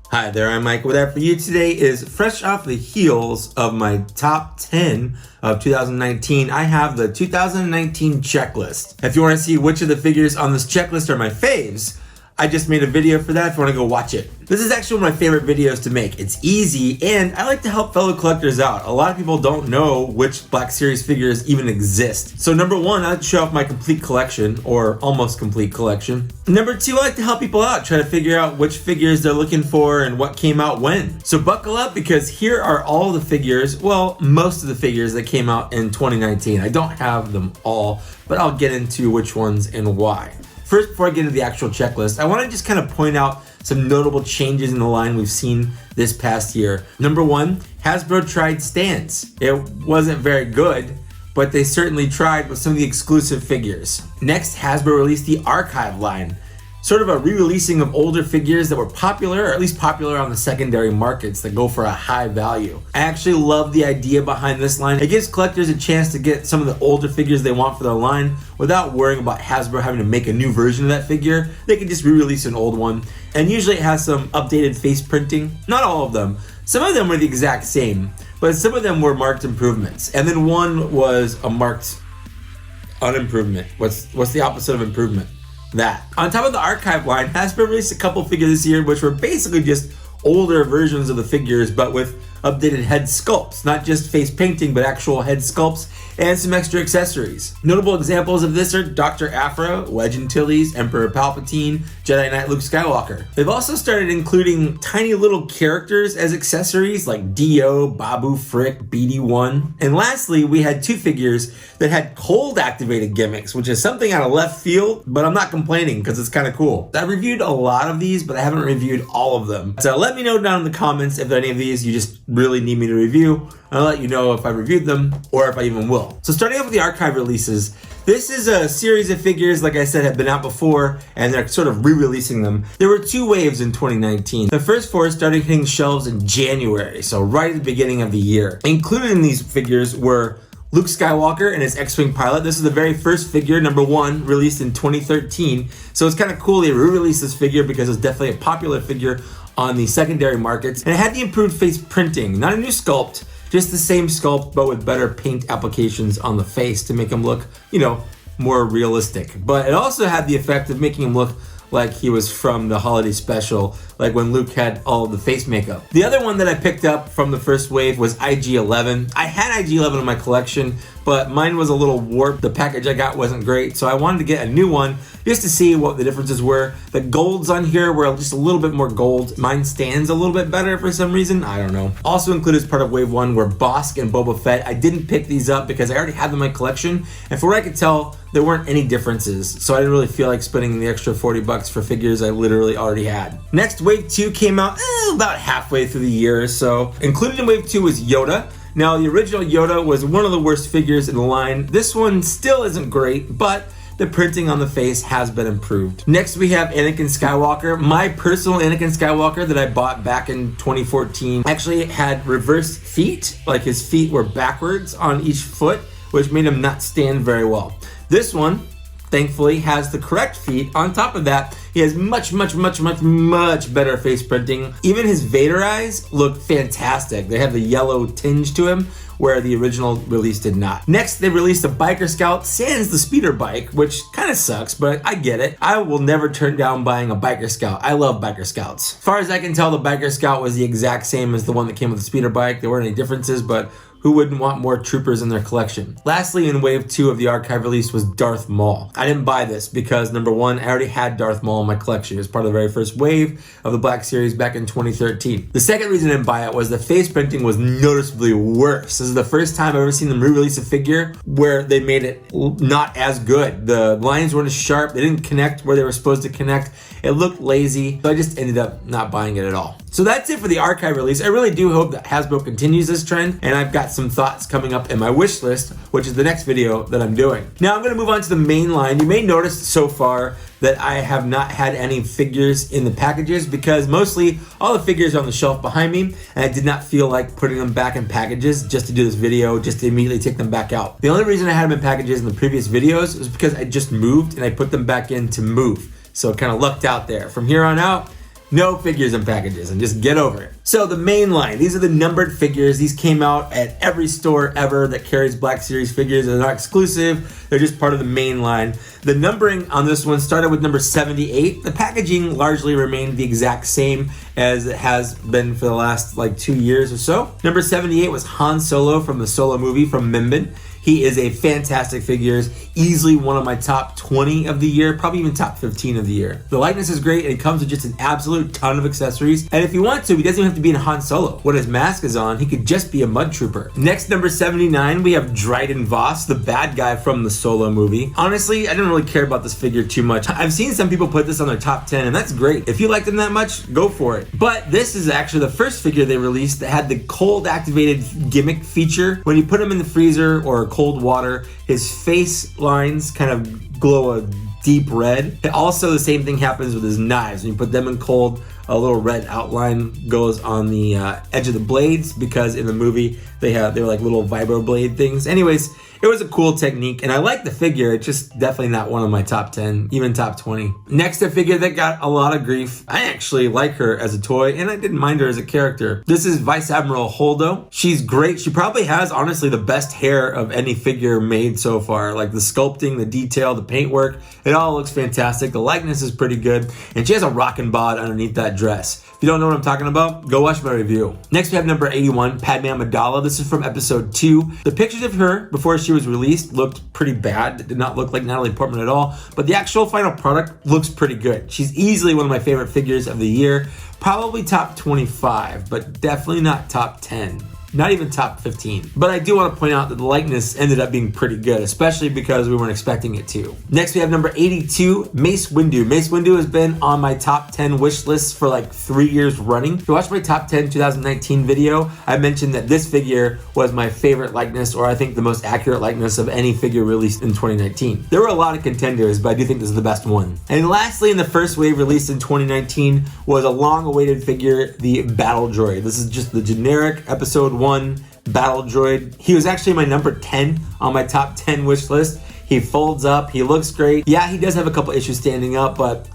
Hi there, I'm Mike. What I have for you today is fresh off the heels of my top 10 of 2019. I have the 2019 checklist. If you want to see which of the figures on this checklist are my faves, I just made a video for that if you want to go watch it. This is actually one of my favorite videos to make. It's easy, and I like to help fellow collectors out. A lot of people don't know which Black Series figures even exist. So number one, I like to show off my complete collection, or almost complete collection. Number two, I like to help people out, try to figure out which figures they're looking for and what came out when. So buckle up, because here are all the figures, well, most of the figures that came out in 2019. I don't have them all, but I'll get into which ones and why. First, before I get into the actual checklist, I want to just kind of point out some notable changes in the line we've seen this past year. Number one, Hasbro tried stands. It wasn't very good, but they certainly tried with some of the exclusive figures. Next, Hasbro released the Archive line, sort of a re-releasing of older figures that were popular, or at least popular on the secondary markets that go for a high value. I actually love the idea behind this line. It gives collectors a chance to get some of the older figures they want for their line without worrying about Hasbro having to make a new version of that figure. They can just re-release an old one. And usually it has some updated face printing. Not all of them. Some of them were the exact same, but some of them were marked improvements. And then one was a marked unimprovement. What's the opposite of improvement? That. On top of the Archive line, Hasbro released a couple figures this year which were basically just older versions of the figures but with updated head sculpts. Not just face painting, but actual head sculpts and some extra accessories. Notable examples of this are Dr. Aphra, Wedge Antilles, Emperor Palpatine, Jedi Knight Luke Skywalker. They've also started including tiny little characters as accessories like Dio, Babu, Frik, BD1. And lastly, we had two figures that had cold activated gimmicks, which is something out of left field, but I'm not complaining because it's kind of cool. I reviewed a lot of these, but I haven't reviewed all of them. So let me know down in the comments if any of these you just really need me to review. I'll let you know if I reviewed them or if I even will. So starting off with the Archive releases, this is a series of figures, like I said, have been out before, and they're sort of re-releasing them. There were two waves in 2019. The first four started hitting shelves in January, so right at the beginning of the year. Included in these figures were Luke Skywalker and his X-Wing pilot. This is the very first figure, number one, released in 2013. So it's kind of cool they re-released this figure because it's definitely a popular figure on the secondary markets. And it had the improved face printing, not a new sculpt, just the same sculpt, but with better paint applications on the face to make him look, more realistic. But it also had the effect of making him look like he was from the holiday special, like when Luke had all of the face makeup. The other one that I picked up from the first wave was IG-11. I had IG-11 in my collection, but mine was a little warped. The package I got wasn't great, so I wanted to get a new one just to see what the differences were. The golds on here were just a little bit more gold. Mine stands a little bit better for some reason. I don't know. Also included as part of wave one were Bossk and Boba Fett. I didn't pick these up because I already had them in my collection, and for what I could tell, there weren't any differences, so I didn't really feel like spending the extra $40 for figures I literally already had. Next, wave two came out about halfway through the year or so. Included in wave two was Yoda. Now, the original Yoda was one of the worst figures in the line. This one still isn't great, but the printing on the face has been improved. Next, we have Anakin Skywalker. My personal Anakin Skywalker that I bought back in 2014 actually had reversed feet, like his feet were backwards on each foot, which made him not stand very well. This one, thankfully, has the correct feet. On top of that, he has much better face printing. Even his Vader eyes look fantastic. They have the yellow tinge to him, where the original release did not. Next, they released a Biker Scout sans the speeder bike, which kind of sucks, but I get it. I will never turn down buying a Biker Scout. I love Biker Scouts. As far as I can tell, the Biker Scout was the exact same as the one that came with the speeder bike. There weren't any differences, but who wouldn't want more troopers in their collection? Lastly, in wave two of the Archive release was Darth Maul. I didn't buy this because, number one, I already had Darth Maul in my collection. It was part of the very first wave of the Black Series back in 2013. The second reason I didn't buy it was the face printing was noticeably worse. This is the first time I've ever seen them re-release a figure where they made it not as good. The lines weren't as sharp. They didn't connect where they were supposed to connect. It looked lazy, so I just ended up not buying it at all. So that's it for the Archive release. I really do hope that Hasbro continues this trend, and I've got some thoughts coming up in my wish list, which is the next video that I'm doing. Now I'm going to move on to the main line. You may notice so far that I have not had any figures in the packages because mostly all the figures are on the shelf behind me, and I did not feel like putting them back in packages just to do this video, just to immediately take them back out. The only reason I had them in packages in the previous videos was because I just moved and I put them back in to move. So it kind of lucked out there. From here on out, No figures in packages, and just get over it. So the main line, these are the numbered figures. These came out at every store ever that carries Black Series figures. They're not exclusive. They're just part of the main line. The numbering on this one started with number 78. The packaging largely remained the exact same as it has been for the last 2 years or so. Number 78 was Han Solo from the Solo movie from Mimban. He is a fantastic figure, easily one of my top 20 of the year, probably even top 15 of the year. The likeness is great, and it comes with just an absolute ton of accessories. And if you want to, he doesn't even have to be in Han Solo. When his mask is on, he could just be a mud trooper. Next, number 79, we have Dryden Voss, the bad guy from the Solo movie. Honestly, I didn't really care about this figure too much. I've seen some people put this on their top 10, and that's great. If you liked him that much, go for it. But this is actually the first figure they released that had the cold activated gimmick feature. When you put him in the freezer or cold water, his face lines kind of glow a deep red. And also the same thing happens with his knives. When you put them in cold, a little red outline goes on the edge of the blades, because in the movie they were like little vibro blade things. Anyways, it was a cool technique, and I like the figure. It's just definitely not one of my top 10, even top 20. Next, a figure that got a lot of grief. I actually like her as a toy, and I didn't mind her as a character. This is Vice Admiral Holdo. She's great. She probably has, honestly, the best hair of any figure made so far. Like the sculpting, the detail, the paintwork, it all looks fantastic. The likeness is pretty good, and she has a rockin' bod underneath that dress. If you don't know what I'm talking about, go watch my review. Next, we have number 81, Padme Amidala. This is from episode 2. The pictures of her before she was released looked pretty bad. It did not look like Natalie Portman at all, but the actual final product looks pretty good. She's easily one of my favorite figures of the year. Probably top 25, but definitely not top 10. Not even top 15. But I do want to point out that the likeness ended up being pretty good, especially because we weren't expecting it to. Next, we have number 82, Mace Windu. Mace Windu has been on my top 10 wish list for 3 years running. If you watch my top 10 2019 video, I mentioned that this figure was my favorite likeness, or I think the most accurate likeness of any figure released in 2019. There were a lot of contenders, but I do think this is the best one. And lastly, in the first wave released in 2019 was a long-awaited figure, the Battle Droid. This is just the generic episode 1 Battle Droid. He was actually my number 10 on my top 10 wish list. He folds up, he looks great. Yeah, he does have a couple issues standing up, but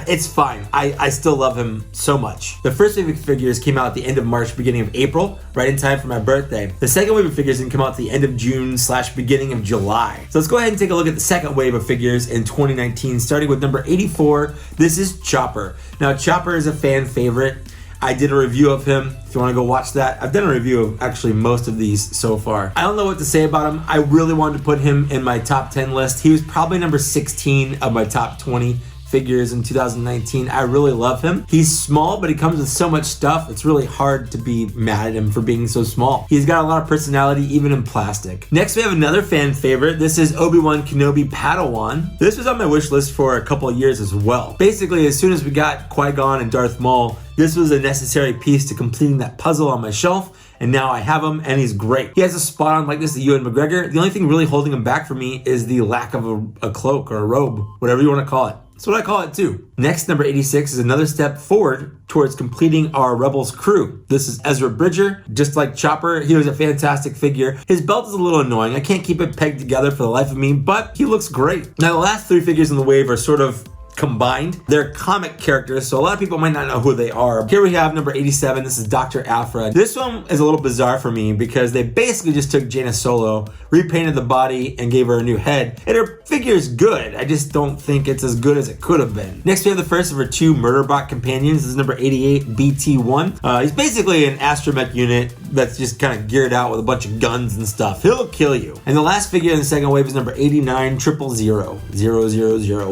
it's fine. I still love him so much. The first wave of figures came out at the end of March, beginning of April, right in time for my birthday. The second wave of figures didn't come out at the end of June / beginning of July. So let's go ahead and take a look at the second wave of figures in 2019, starting with number 84. This is Chopper. Now, Chopper is a fan favorite. I did a review of him. If you want to go watch that, I've done a review of actually most of these so far. I don't know what to say about him. I really wanted to put him in my top 10 list. He was probably number 16 of my top 20 figures in 2019. I really love him. He's small, but he comes with so much stuff. It's really hard to be mad at him for being so small. He's got a lot of personality, even in plastic. Next, we have another fan favorite. This is Obi-Wan Kenobi Padawan. This was on my wish list for a couple of years as well. Basically, as soon as we got Qui-Gon and Darth Maul, this was a necessary piece to completing that puzzle on my shelf. And now I have him, and he's great. He has a spot on like this to Ewan McGregor. The only thing really holding him back for me is the lack of a cloak or a robe, whatever you want to call it. That's what I call it too. Next, number 86 is another step forward towards completing our Rebels crew. This is Ezra Bridger. Just like Chopper, he was a fantastic figure. His belt is a little annoying. I can't keep it pegged together for the life of me, but he looks great. Now, the last 3 figures in the wave are sort of combined. They're comic characters, so a lot of people might not know who they are. Here we have number 87. This is Dr. Aphra. This one is a little bizarre for me because they basically just took Jaina Solo, repainted the body, and gave her a new head. And her figure is good. I just don't think it's as good as it could have been. Next, we have the first of our 2 Murderbot companions. This is number 88, Beetee1. He's basically an astromech unit that's just kind of geared out with a bunch of guns and stuff. He'll kill you. And the last figure in the second wave is number 89, 000,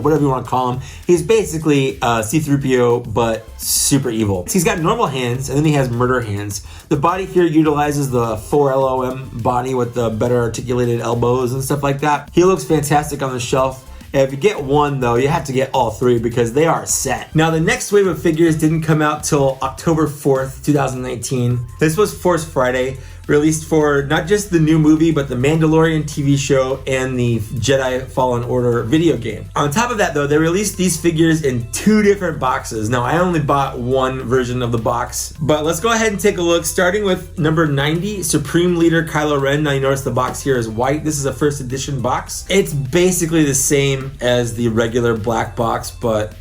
whatever you want to call him. He's basically C-3PO, but super evil. He's got normal hands, and then he has murder hands. The body here utilizes the 4LOM body with the better articulated elbows and stuff like that. He looks fantastic on the shelf. And if you get one, though, you have to get all 3 because they are set. Now, the next wave of figures didn't come out till October 4th, 2019. This was Force Friday. released for not just the new movie, but the Mandalorian TV show and the Jedi Fallen Order video game. On top of that though, they released these figures in 2 different boxes. Now I only bought one version of the box, but let's go ahead and take a look, starting with number 90, Supreme Leader Kylo Ren. Now you notice the box here is white. This is a first edition box. It's basically the same as the regular black box, but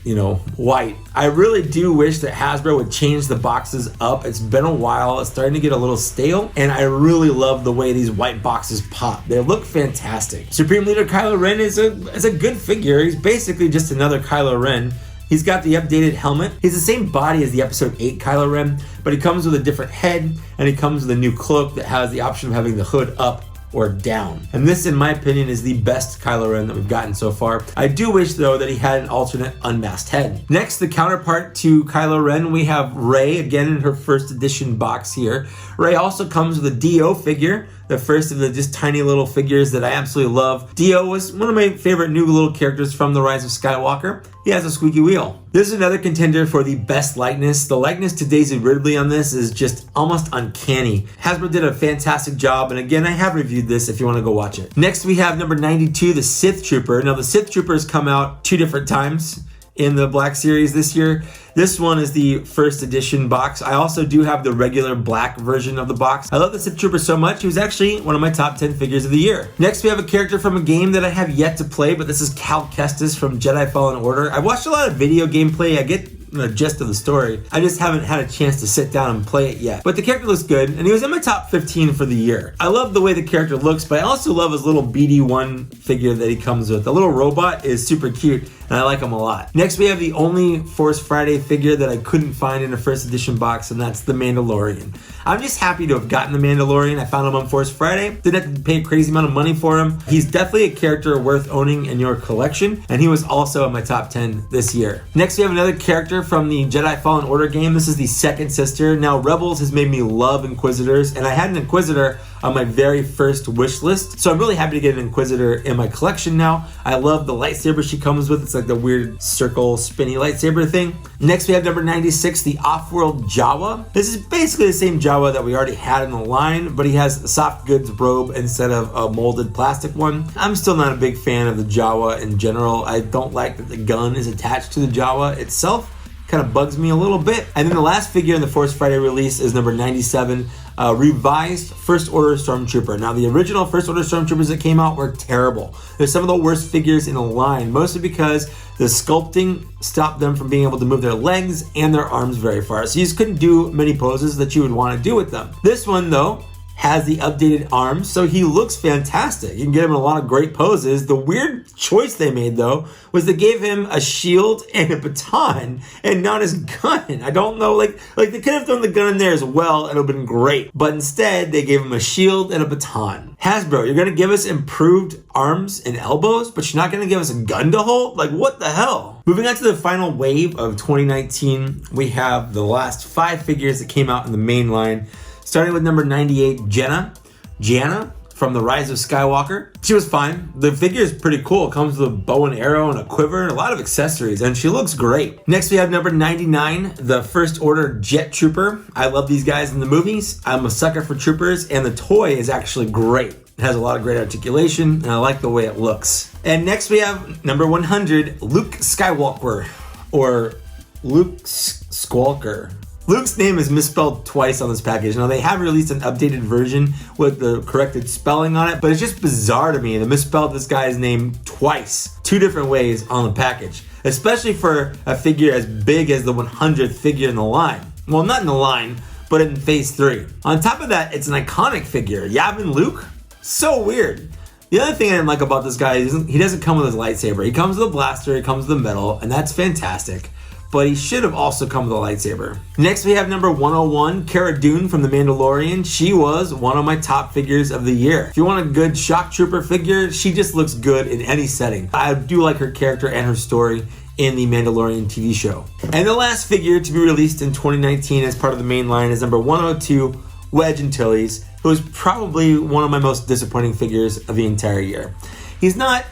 white. I really do wish that Hasbro would change the boxes up. It's been a while. It's starting to get a little stale, and I really love the way these white boxes pop. They look fantastic. Supreme Leader Kylo Ren is a good figure. He's basically just another Kylo Ren. He's got the updated helmet. He's the same body as the episode 8 Kylo Ren, but he comes with a different head, and he comes with a new cloak that has the option of having the hood up or down. And this, in my opinion, is the best Kylo Ren that we've gotten so far. I do wish, though, that he had an alternate unmasked head. Next, the counterpart to Kylo Ren, we have Rey, again in her first edition box here. Rey also comes with a D.O. figure, the first of the just tiny little figures that I absolutely love. D.O. was one of my favorite new little characters from The Rise of Skywalker. He has a squeaky wheel. This is another contender for the best likeness. The likeness to Daisy Ridley on this is just almost uncanny. Hasbro did a fantastic job, and again, I have reviewed this if you want to go watch it. Next, we have number 92, the Sith Trooper. Now, the Sith Trooper has come out 2 different times in the Black Series this year. This one is the first edition box. I also do have the regular black version of the box. I love the Sith Trooper so much. He was actually one of my top 10 figures of the year. Next, we have a character from a game that I have yet to play, but this is Cal Kestis from Jedi Fallen Order. I watched a lot of video gameplay. I get the gist of the story. I just haven't had a chance to sit down and play it yet. But the character looks good, and he was in my top 15 for the year. I love the way the character looks, but I also love his little BD-1 figure that he comes with. The little robot is super cute, and I like him a lot. Next, we have the only Force Friday figure that I couldn't find in a first edition box, and that's the Mandalorian. I'm just happy to have gotten the Mandalorian. I found him on Force Friday. Didn't have to pay a crazy amount of money for him. He's definitely a character worth owning in your collection, and he was also in my top 10 this year. Next, we have another character from the Jedi Fallen Order game. This is the second sister. Now, Rebels has made me love Inquisitors, and I had an Inquisitor on my very first wish list, so I'm really happy to get an Inquisitor in my collection now. I love the lightsaber she comes with. It's like the weird circle spinny lightsaber thing. Next, we have number 96, the Offworld Jawa. This is basically the same Jawa that we already had in the line, but he has a soft goods robe instead of a molded plastic one. I'm still not a big fan of the Jawa in general. I don't like that the gun is attached to the Jawa itself. Kind of bugs me a little bit. And then the last figure in the Force Friday release is number 97, revised First Order Stormtrooper. Now, the original First Order Stormtroopers that came out were terrible. They're some of the worst figures in the line, mostly because the sculpting stopped them from being able to move their legs and their arms very far. So you just couldn't do many poses that you would want to do with them. This one, though, has the updated arms, so he looks fantastic. You can get him in a lot of great poses. The weird choice they made, though, was they gave him a shield and a baton and not his gun. I don't know, like they could have thrown the gun in there as well and it would have been great. But instead, they gave him a shield and a baton. Hasbro, you're gonna give us improved arms and elbows, but you're not gonna give us a gun to hold? Like, what the hell? Moving on to the final wave of 2019, we have the last 5 figures that came out in the main line. Starting with number 98, Janna from The Rise of Skywalker. She was fine. The figure is pretty cool. It comes with a bow and arrow and a quiver and a lot of accessories, and she looks great. Next, we have number 99, the First Order Jet Trooper. I love these guys in the movies. I'm a sucker for troopers, and the toy is actually great. It has a lot of great articulation, and I like the way it looks. And next, we have number 100, Luke Skywalker, or Luke Squawker. Luke's name is misspelled twice on this package. Now, they have released an updated version with the corrected spelling on it, but it's just bizarre to me. They misspelled this guy's name twice, 2 different ways on the package, especially for a figure as big as the 100th figure in the line. Well, not in the line, but in Phase 3. On top of that, it's an iconic figure. Yavin Luke? So weird. The other thing I didn't like about this guy is he doesn't come with his lightsaber. He comes with a blaster, he comes with a medal, and that's fantastic. But he should have also come with a lightsaber. Next, we have number 101, Cara Dune from The Mandalorian. She was one of my top figures of the year. If you want a good shock trooper figure, she just looks good in any setting. I do like her character and her story in the Mandalorian TV show. And the last figure to be released in 2019 as part of the main line is number 102, Wedge Antilles, who is probably one of my most disappointing figures of the entire year. He's not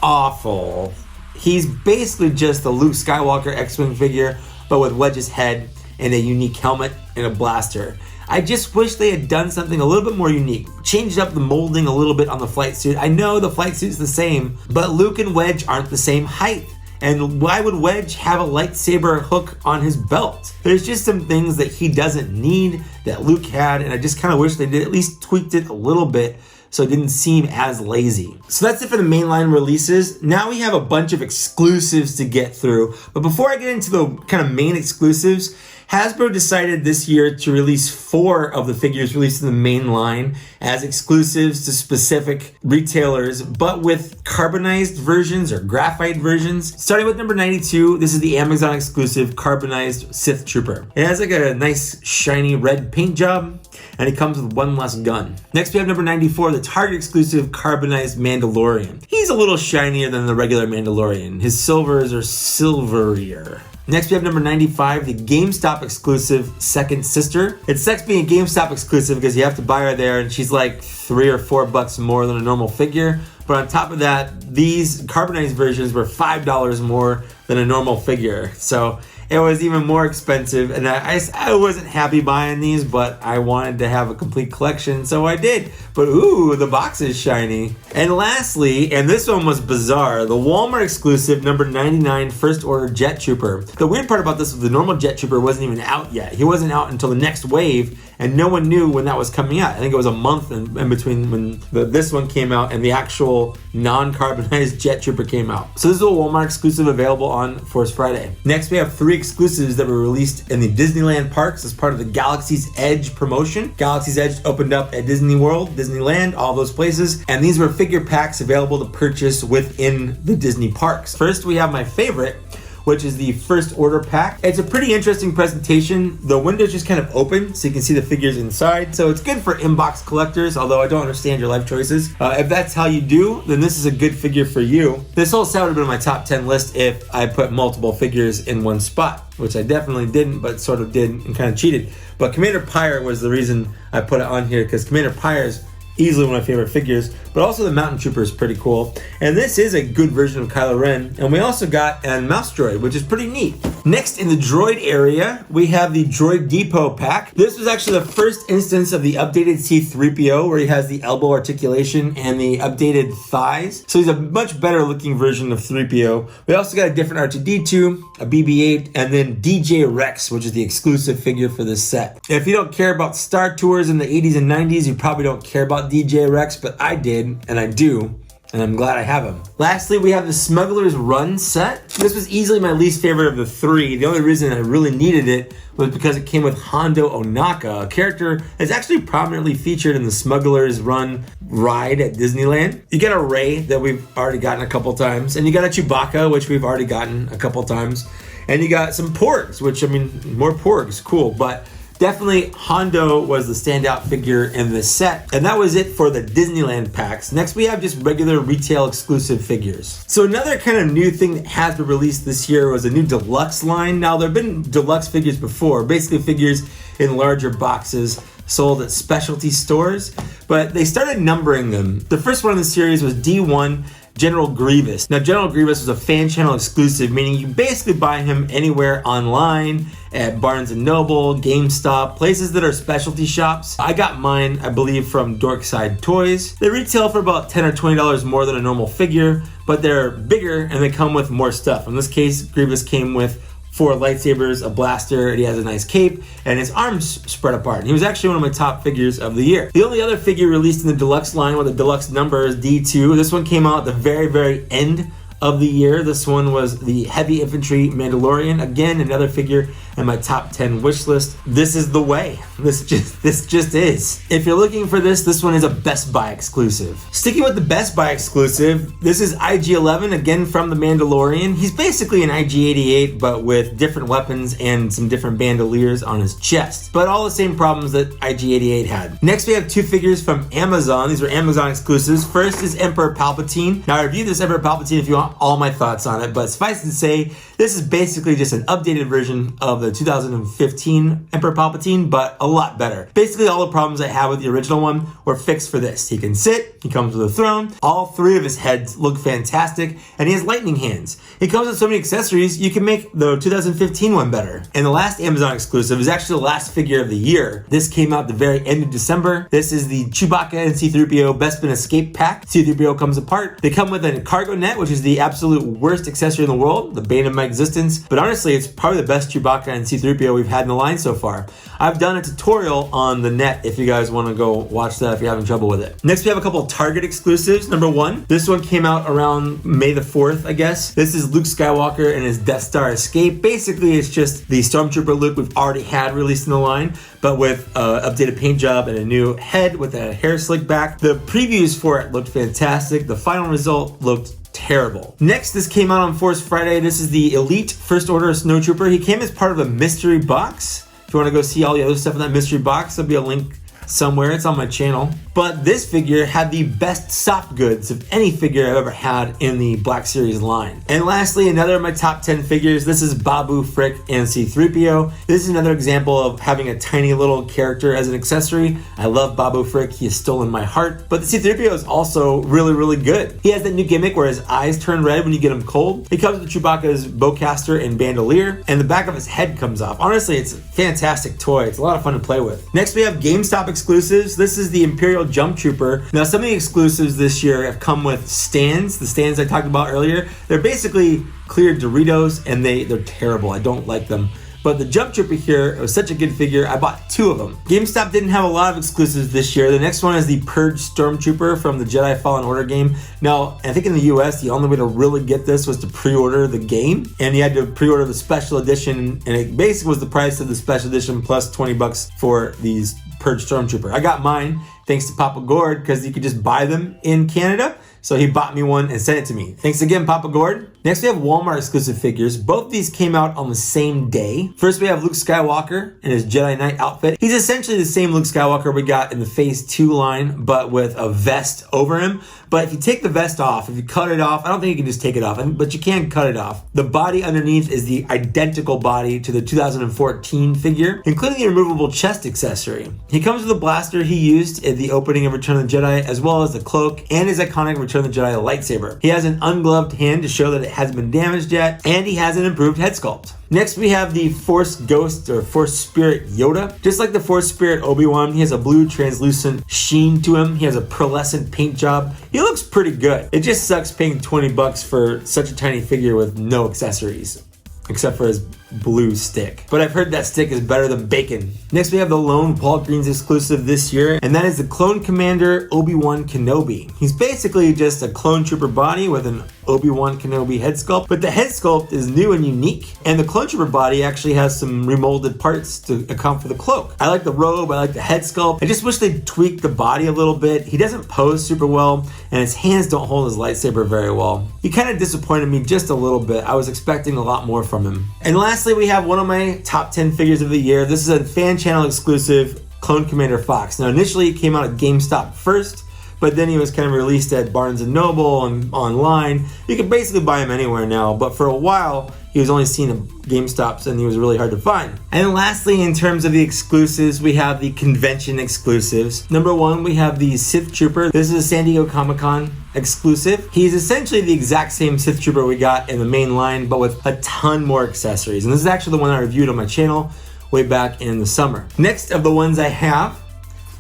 awful. He's basically just a Luke Skywalker X-Wing figure, but with Wedge's head and a unique helmet and a blaster. I just wish they had done something a little bit more unique. Changed up the molding a little bit on the flight suit. I know the flight suit's the same, but Luke and Wedge aren't the same height. And why would Wedge have a lightsaber hook on his belt? There's just some things that he doesn't need that Luke had, and I just kind of wish they did at least tweaked it a little bit so it didn't seem as lazy. So that's it for the mainline releases. Now we have a bunch of exclusives to get through. But before I get into the kind of main exclusives, Hasbro decided this year to release 4 of the figures released in the main line as exclusives to specific retailers, but with carbonized versions or graphite versions. Starting with number 92, this is the Amazon exclusive carbonized Sith Trooper. It has like a nice shiny red paint job, and it comes with one less gun. Next we have number 94, the Target exclusive carbonized Mandalorian. He's a little shinier than the regular Mandalorian. His silvers are silverier. Next we have number 95, the GameStop exclusive Second Sister. It sucks being a GameStop exclusive because you have to buy her there and she's like $3 or $4 more than a normal figure. But on top of that, these carbonized versions were $5 more than a normal figure. So it was even more expensive, and I wasn't happy buying these, but I wanted to have a complete collection, so I did. But ooh, the box is shiny. And lastly, and this one was bizarre, the Walmart exclusive number 99 First Order Jet Trooper. The weird part about this was the normal Jet Trooper wasn't even out yet. He wasn't out until the next wave, and no one knew when that was coming out. I think it was a month in between when this one came out and the actual non-carbonized Jet Trooper came out. So this is a Walmart exclusive available on Force Friday. Next we have 3 exclusives that were released in the Disneyland parks as part of the Galaxy's Edge promotion. Galaxy's Edge opened up at Disney World, Disneyland, all those places, and these were figure packs available to purchase within the Disney parks. First we have my favorite, which is the First Order pack. It's a pretty interesting presentation. The window's just kind of open so you can see the figures inside. So it's good for inbox collectors, although I don't understand your life choices. If that's how you do, then this is a good figure for you. This whole set would have been on my top 10 list if I put multiple figures in one spot, which I definitely didn't, but sort of did and kind of cheated. But Commander Pyre was the reason I put it on here, because Commander Pyre is easily one of my favorite figures, but also the Mountain Trooper is pretty cool. And this is a good version of Kylo Ren. And we also got a mouse droid, which is pretty neat. Next, in the droid area, we have the Droid Depot pack. This was actually the first instance of the updated C-3PO, where he has the elbow articulation and the updated thighs. So he's a much better looking version of 3PO. We also got a different R2-D2, a BB-8, and then DJ Rex, which is the exclusive figure for this set. If you don't care about Star Tours in the 80s and 90s, you probably don't care about DJ Rex, but I did, and I do, and I'm glad I have him. Lastly, we have the Smuggler's Run set. This was easily my least favorite of the 3. The only reason I really needed it was because it came with Hondo Ohnaka, a character that's actually prominently featured in the Smuggler's Run ride at Disneyland. You get a Rey that we've already gotten a couple times, and you got a Chewbacca, which we've already gotten a couple times, and you got some Porgs, which, I mean, more Porgs, cool, but definitely Hondo was the standout figure in this set. And that was it for the Disneyland packs. Next we have just regular retail exclusive figures. So another kind of new thing that has been released this year was a new deluxe line. Now there have been deluxe figures before, basically figures in larger boxes sold at specialty stores, but they started numbering them. The first one in the series was D1 General Grievous. Now, General Grievous was a fan channel exclusive, meaning you basically buy him anywhere online, at Barnes & Noble, GameStop, places that are specialty shops. I got mine, I believe, from Dorkside Toys. They retail for about $10 or $20 more than a normal figure, but they're bigger and they come with more stuff. In this case, Grievous came with 4 lightsabers, a blaster, and he has a nice cape, and his arms spread apart. And he was actually one of my top figures of the year. The only other figure released in the deluxe line with the deluxe number is D2. This one came out at the very, very end of the year. This one was the Heavy Infantry Mandalorian. Again, another figure in my top 10 wish list. This is the way. This just is. If you're looking for this one is a Best Buy exclusive. Sticking with the Best Buy exclusive, this is IG-11, again from the Mandalorian. He's basically an IG-88, but with different weapons and some different bandoliers on his chest. But all the same problems that IG-88 had. Next, we have 2 figures from Amazon. These are Amazon exclusives. First is Emperor Palpatine. Now, I reviewed this Emperor Palpatine, if you out all my thoughts on it, but suffice to say, this is basically just an updated version of the 2015 Emperor Palpatine, but a lot better. Basically, all the problems I had with the original one were fixed for this. He can sit, he comes with a throne, all 3 of his heads look fantastic, and he has lightning hands. He comes with so many accessories, you can make the 2015 one better. And the last Amazon exclusive is actually the last figure of the year. This came out the very end of December. This is the Chewbacca and C-3PO Bespin Escape Pack. C-3PO comes apart. They come with a cargo net, which is the absolute worst accessory in the world, the bane of my existence. But honestly, it's probably the best Chewbacca and C-3PO we've had in the line so far. I've done a tutorial on the net if you guys want to go watch that if you're having trouble with it. Next, we have a couple of Target exclusives. Number 1, this one came out around May the 4th, I guess. This is Luke Skywalker and his Death Star escape. Basically, it's just the Stormtrooper Luke we've already had released in the line, but with updated paint job and a new head with a hair slick back. The previews for it looked fantastic. The final result looked terrible. Next, this came out on Force Friday. This is the Elite First Order Snowtrooper. He came as part of a mystery box. If you want to go see all the other stuff in that mystery box, there'll be a link somewhere. It's on my channel. But this figure had the best soft goods of any figure I've ever had in the Black Series line. And lastly, another of my top 10 figures. This is Babu, Frik, and C-3PO. This is another example of having a tiny little character as an accessory. I love Babu Frik. He has stolen my heart. But the C-3PO is also really, really good. He has that new gimmick where his eyes turn red when you get him cold. He comes with Chewbacca's bowcaster and bandolier, and the back of his head comes off. Honestly, it's a fantastic toy. It's a lot of fun to play with. Next, we have GameStop exclusives. This is the Imperial Jump Trooper. Now, some of the exclusives this year have come with stands. The stands I talked about earlier. They're basically clear Doritos, and they're terrible. I don't like them. But the Jump Trooper here, it was such a good figure, I bought 2 of them. GameStop didn't have a lot of exclusives this year. The next one is the Purge Stormtrooper from the Jedi Fallen Order game. Now, I think in the US, the only way to really get this was to pre-order the game. And you had to pre-order the special edition, and it basically was the price of the special edition plus $20 for these Purge Stormtrooper. I got mine thanks to Papa Gord, because you could just buy them in Canada. So he bought me one and sent it to me. Thanks again, Papa Gord. Next, we have Walmart exclusive figures. Both of these came out on the same day. First, we have Luke Skywalker in his Jedi Knight outfit. He's essentially the same Luke Skywalker we got in the Phase 2 line, but with a vest over him. But if you take the vest off, if you cut it off, I don't think you can just take it off, but you can cut it off. The body underneath is the identical body to the 2014 figure, including the removable chest accessory. He comes with a blaster he used at the opening of Return of the Jedi, as well as the cloak and his iconic Return of the Jedi lightsaber. He has an ungloved hand to show that it hasn't been damaged yet, and he has an improved head sculpt. Next, we have the Force Ghost or Force Spirit Yoda. Just like the Force Spirit Obi-Wan, he has a blue translucent sheen to him. He has a pearlescent paint job. He looks pretty good. It just sucks paying $20 for such a tiny figure with no accessories, except for his blue stick. But I've heard that stick is better than bacon. Next, we have the lone Walgreens exclusive this year, and that is the Clone Commander Obi-Wan Kenobi. He's basically just a clone trooper body with an Obi-Wan Kenobi head sculpt, but the head sculpt is new and unique, and the clone trooper body actually has some remolded parts to account for the cloak. I like the robe, I like the head sculpt. I just wish they'd tweak the body a little bit. He doesn't pose super well, and his hands don't hold his lightsaber very well. He kind of disappointed me just a little bit. I was expecting a lot more from him. And lastly, we have one of my top 10 figures of the year. This is a fan channel exclusive Clone Commander Fox. Now, initially, it came out at GameStop first, but then he was kind of released at Barnes & Noble and online. You can basically buy him anywhere now, but for a while, he was only seen at GameStops and he was really hard to find. And then lastly, in terms of the exclusives, we have the convention exclusives. Number 1, we have the Sith Trooper. This is a San Diego Comic-Con exclusive. He's essentially the exact same Sith Trooper we got in the main line, but with a ton more accessories. And this is actually the one I reviewed on my channel way back in the summer. Next of the ones I have,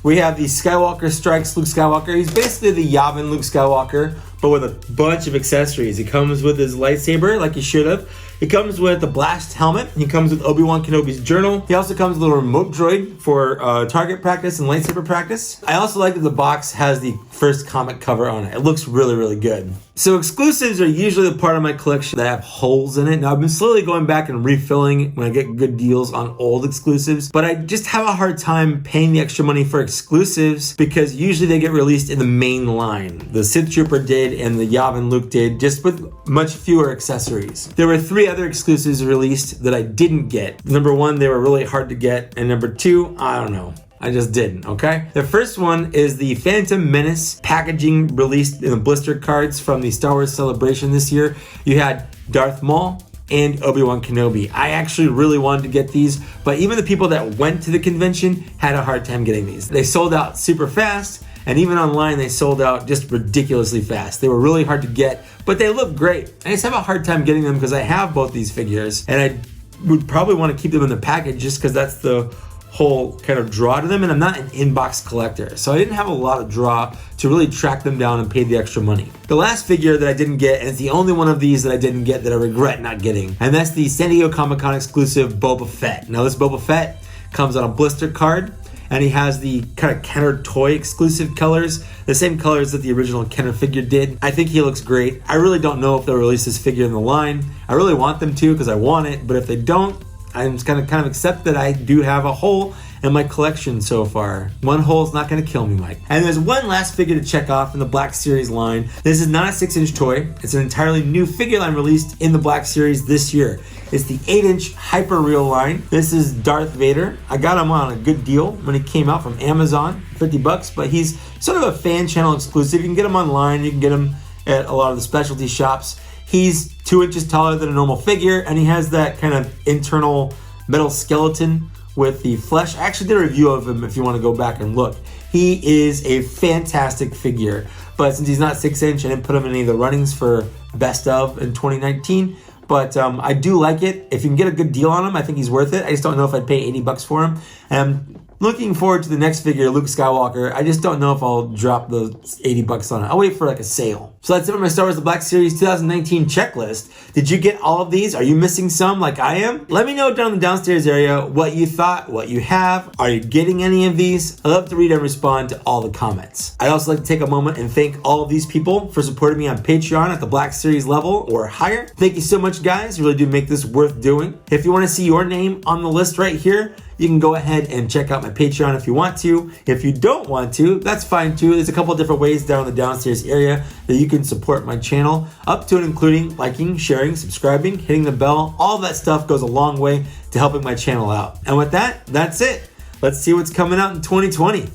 we have the Skywalker Strikes Luke Skywalker. He's basically the Yavin Luke Skywalker, but with a bunch of accessories. He comes with his lightsaber, like he should have. He comes with the blast helmet. He comes with Obi-Wan Kenobi's journal. He also comes with a remote droid for target practice and lightsaber practice. I also like that the box has the first comic cover on it. It looks really, really good. So exclusives are usually the part of my collection that have holes in it. Now, I've been slowly going back and refilling when I get good deals on old exclusives, but I just have a hard time paying the extra money for exclusives because usually they get released in the main line. The Sith Trooper did and the Yavin Luke did, just with much fewer accessories. There were 3 other exclusives released that I didn't get. Number 1, they were really hard to get, and number 2, I don't know. I just didn't, okay? The first one is the Phantom Menace packaging released in the blister cards from the Star Wars Celebration this year. You had Darth Maul and Obi-Wan Kenobi. I actually really wanted to get these, but even the people that went to the convention had a hard time getting these. They sold out super fast, and even online they sold out just ridiculously fast. They were really hard to get, but they look great. I just have a hard time getting them because I have both these figures, and I would probably want to keep them in the package just because that's the whole kind of draw to them, and I'm not an inbox collector, so I didn't have a lot of draw to really track them down and pay the extra money. The last figure that I didn't get, and it's the only one of these that I didn't get that I regret not getting, and that's the San Diego Comic-Con exclusive Boba Fett. Now this Boba Fett comes on a blister card, and he has the kind of Kenner toy exclusive colors, the same colors that the original Kenner figure did. I think he looks great. I really don't know if they'll release this figure in the line. I really want them to because I want it, but if they don't, I'm just gonna kind of accept that I do have a hole in my collection so far. One hole is not gonna kill me, Mike. And there's one last figure to check off in the Black Series line. This is not a 6-inch toy. It's an entirely new figure line released in the Black Series this year. It's the 8-inch Hyper Real line. This is Darth Vader. I got him on a good deal when he came out from Amazon, $50, but he's sort of a fan channel exclusive. You can get him online, you can get him at a lot of the specialty shops. He's 2 inches taller than a normal figure, and he has that kind of internal metal skeleton with the flesh. I actually did a review of him if you want to go back and look. He is a fantastic figure, but since he's not 6-inch, I didn't put him in any of the runnings for best of in 2019. But I do like it. If you can get a good deal on him, I think he's worth it. I just don't know if I'd pay $80 for him. And I'm looking forward to the next figure, Luke Skywalker. I just don't know if I'll drop the $80 on it. I'll wait for like a sale. So that's it for my Star Wars The Black Series 2019 checklist. Did you get all of these? Are you missing some like I am? Let me know down in the downstairs area what you thought, what you have. Are you getting any of these? I love to read and respond to all the comments. I'd also like to take a moment and thank all of these people for supporting me on Patreon at the Black Series level or higher. Thank you so much, guys. You really do make this worth doing. If you want to see your name on the list right here, you can go ahead and check out my Patreon if you want to. If you don't want to, that's fine too. There's a couple of different ways down in the downstairs area that you can support my channel, up to and including liking, sharing, subscribing, hitting the bell. All that stuff goes a long way to helping my channel out. And with that, that's it. Let's see what's coming out in 2020.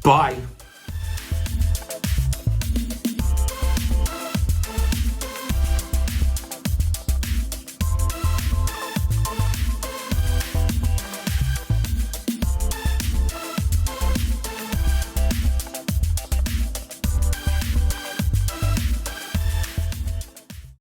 Bye.